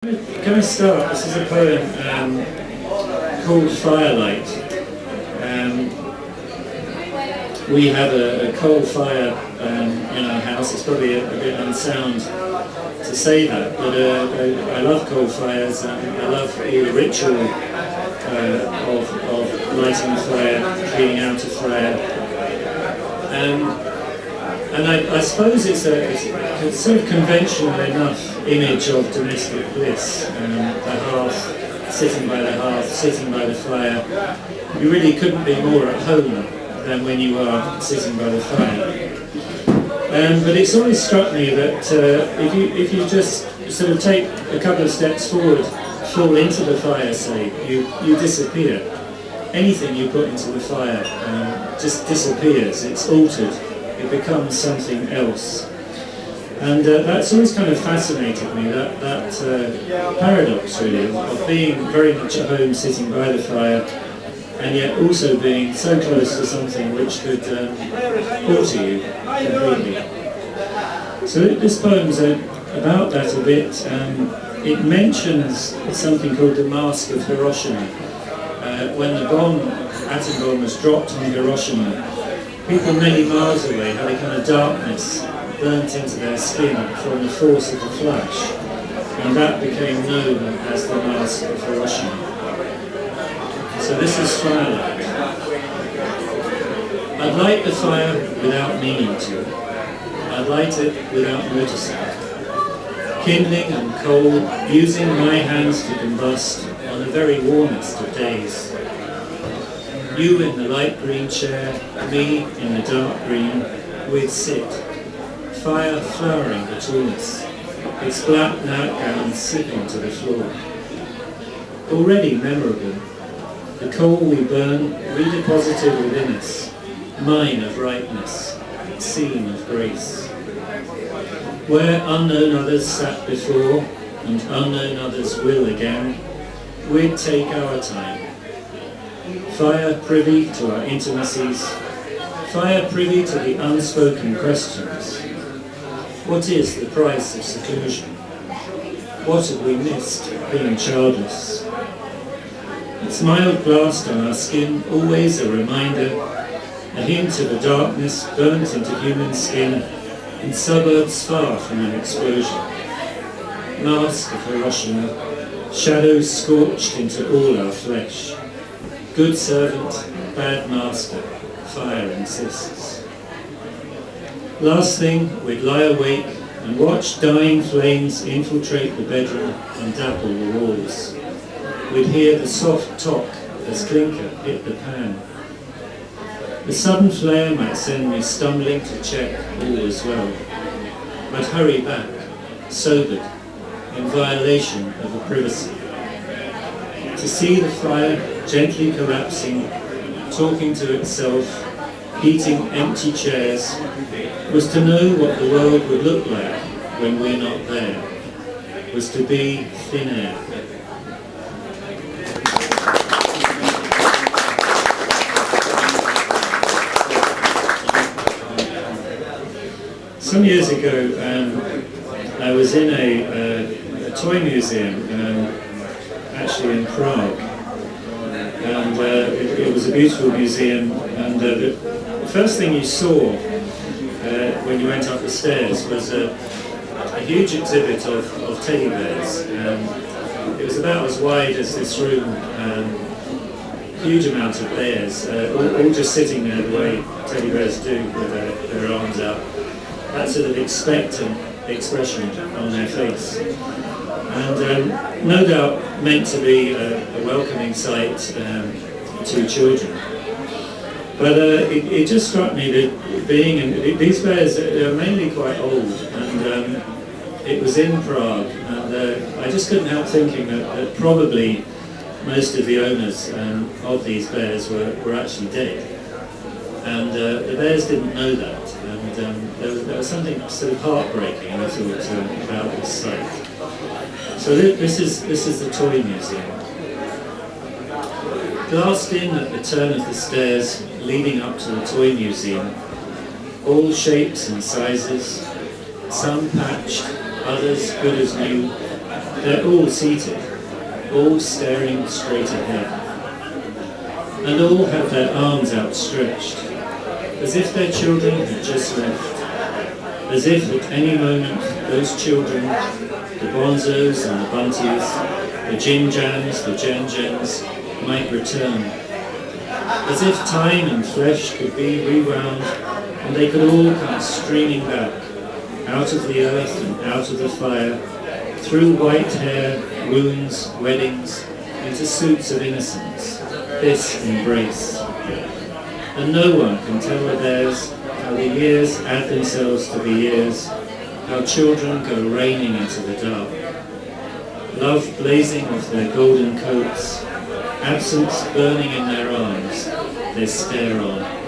Can I start? This is a poem called Firelight. We have a coal fire in our house. It's probably a bit unsound to say that, but I love coal fires, and I love all the ritual of lighting a fire, cleaning out a fire. And I suppose it's a sort of conventional enough image of domestic bliss. The hearth, sitting by the hearth, sitting by the fire. You really couldn't be more at home than when you are sitting by the fire. But it's always struck me that if you just sort of take a couple of steps forward, fall into the fire, say, you disappear. Anything you put into the fire just disappears. It's altered. It becomes something else. And that's always kind of fascinated me, that paradox really, of being very much at home sitting by the fire, and yet also being so close to something which could alter you completely. So this poem's about that a bit. It mentions something called the Mask of Hiroshima. When the atom bomb was dropped on Hiroshima, people many miles away had a kind of darkness burnt into their skin from the force of the flash, and that became known as the Mask of Hiroshima. So this is Firelight. I'd light the fire without meaning to. I'd light it without noticing. Kindling and coal, using my hands to combust on the very warmest of days. You in the light green chair, me in the dark green, we'd sit. Fire flowering between us, its black nightgown slipping to the floor. Already memorable, the coal we burn redeposited within us, mine of rightness, scene of grace. Where unknown others sat before, and unknown others will again, we'd take our time. Fire privy to our intimacies, fire privy to the unspoken questions. What is the price of seclusion? What have we missed being childless? Its mild blast on our skin, always a reminder, a hint of a darkness burnt into human skin in suburbs far from an explosion. Mask of Hiroshima, shadows scorched into all our flesh. Good servant, bad master, fire insists. Last thing, we'd lie awake and watch dying flames infiltrate the bedroom and dapple the walls. We'd hear the soft tock as clinker hit the pan. The sudden flare might send me stumbling to check all was well. I'd hurry back, sobered, in violation of a privacy. To see the fire gently collapsing, talking to itself, heating empty chairs, was to know what the world would look like when we're not there, was to be thin air. Some years ago, I was in a toy museum, actually in Prague, and it was a beautiful museum, and the first thing you saw when you went up the stairs was a huge exhibit of teddy bears. It was about as wide as this room, huge amount of bears, all just sitting there the way teddy bears do with their arms out. That sort of expectant expression on their face. And no doubt meant to be a welcoming sight to children. But it just struck me that being in these bears are mainly quite old, and it was in Prague, and I just couldn't help thinking that probably most of the owners of these bears were actually dead, and the bears didn't know that, and there was something sort of heartbreaking, I thought, about this site. So this is the toy museum. Glassed in at the turn of the stairs leading up to the toy museum, all shapes and sizes, some patched, others good as new, They're all seated, all staring straight ahead, and all have their arms outstretched, as if their children had just left, as if at any moment those children, the Bonzos and the Bunties, the Jim Jams, the Jen Jens, might return, as if time and flesh could be rewound and they could all come streaming back, out of the earth and out of the fire, through white hair, wounds, weddings, into suits of innocence, this embrace. And no one can tell the bears how the years add themselves to the years, how children go raining into the dark. Love blazing off their golden coats, absence burning in their eyes, they stare on.